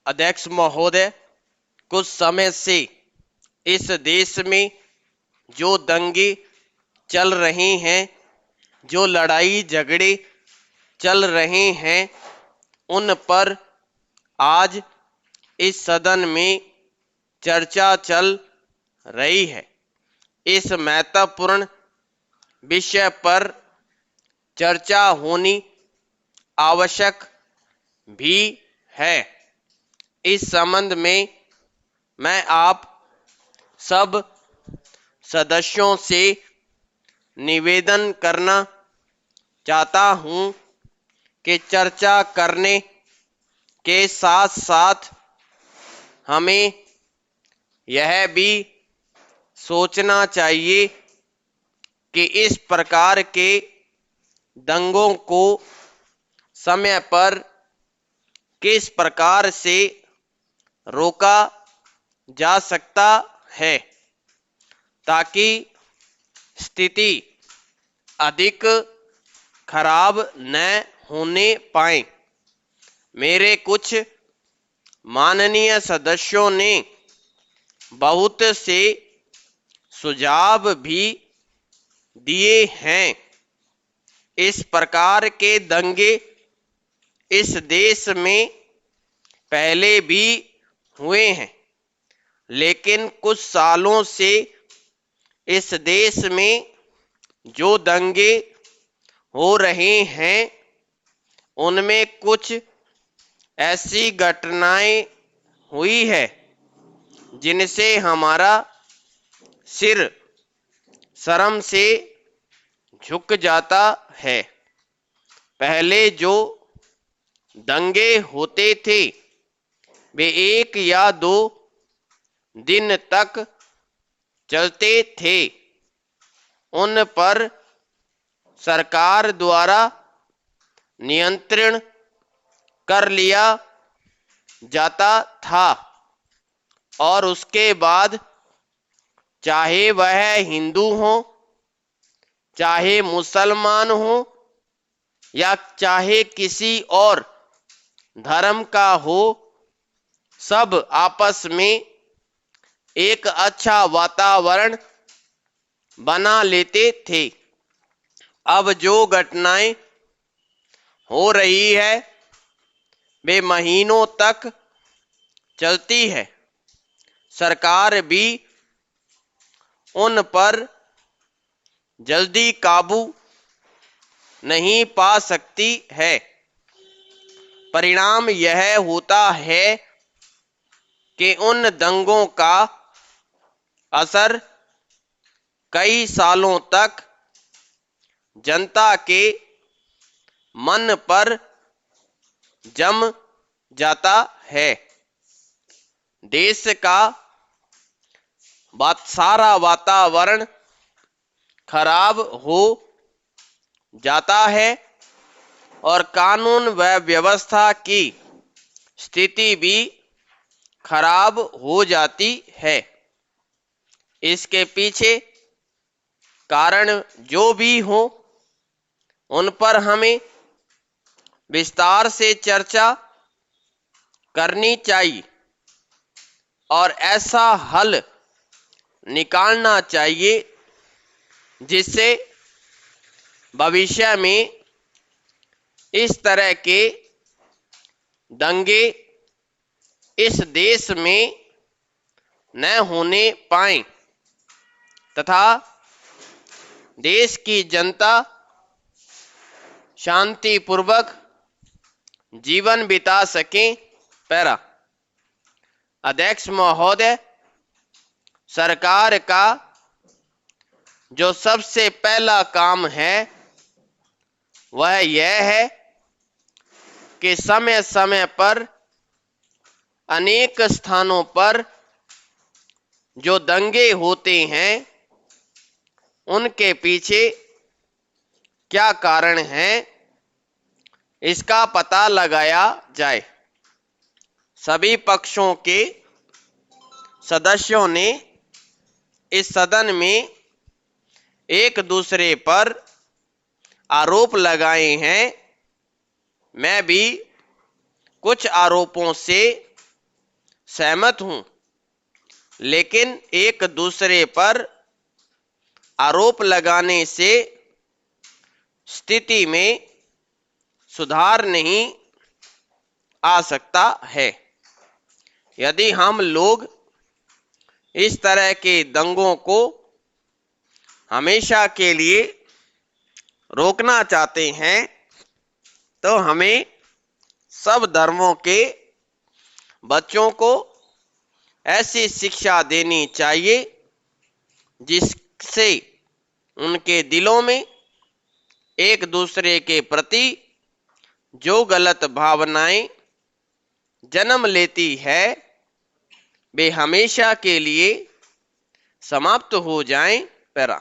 अध्यक्ष महोदय, कुछ समय से इस देश में जो दंगे चल रहे हैं, जो लड़ाई झगड़े चल रहे हैं, उन पर आज इस सदन में चर्चा चल रही है। इस महत्वपूर्ण विषय पर चर्चा होनी आवश्यक भी है। इस संबंध में मैं आप सब सदस्यों से निवेदन करना चाहता हूं कि चर्चा करने के साथ साथ हमें यह भी सोचना चाहिए कि इस प्रकार के दंगों को समय पर किस प्रकार से रोका जा सकता है ताकि स्थिति अधिक खराब न होने पाए। मेरे कुछ माननीय सदस्यों ने बहुत से सुझाव भी दिए हैं। इस प्रकार के दंगे इस देश में पहले भी हुए हैं, लेकिन कुछ सालों से इस देश में जो दंगे हो रहे हैं उनमें कुछ ऐसी घटनाएं हुई है जिनसे हमारा सिर शर्म से झुक जाता है। पहले जो दंगे होते थे वे 1 या 2 दिन तक चलते थे। उन पर सरकार द्वारा नियंत्रण कर लिया जाता था और उसके बाद चाहे वह हिंदू हो, चाहे मुसलमान हो या चाहे किसी और धर्म का हो, सब आपस में एक अच्छा वातावरण बना लेते थे। अब जो घटनाएं हो रही है वे महीनों तक चलती है। सरकार भी उन पर जल्दी काबू नहीं पा सकती है। परिणाम यह होता है कि उन दंगों का असर कई सालों तक जनता के मन पर जम जाता है। देश का सारा वातावरण खराब हो जाता है और कानून व व्यवस्था की स्थिति भी खराब हो जाती है। इसके पीछे कारण जो भी हो उन पर हमें विस्तार से चर्चा करनी चाहिए और ऐसा हल निकालना चाहिए जिससे भविष्य में इस तरह के दंगे इस देश में न होने पाएं तथा देश की जनता शांतिपूर्वक जीवन बिता सकें। पैरा अध्यक्ष महोदय, सरकार का जो सबसे पहला काम है वह यह है कि समय समय पर अनेक स्थानों पर जो दंगे होते हैं उनके पीछे क्या कारण है इसका पता लगाया जाए। सभी पक्षों के सदस्यों ने इस सदन में एक दूसरे पर आरोप लगाए हैं। मैं भी कुछ आरोपों से सहमत हूं, लेकिन एक दूसरे पर आरोप लगाने से स्थिति में सुधार नहीं आ सकता है। यदि हम लोग इस तरह के दंगों को हमेशा के लिए रोकना चाहते हैं तो हमें सब धर्मों के बच्चों को ऐसी शिक्षा देनी चाहिए जिससे उनके दिलों में एक दूसरे के प्रति जो गलत भावनाएं जन्म लेती है वे हमेशा के लिए समाप्त हो जाएं। पैरा।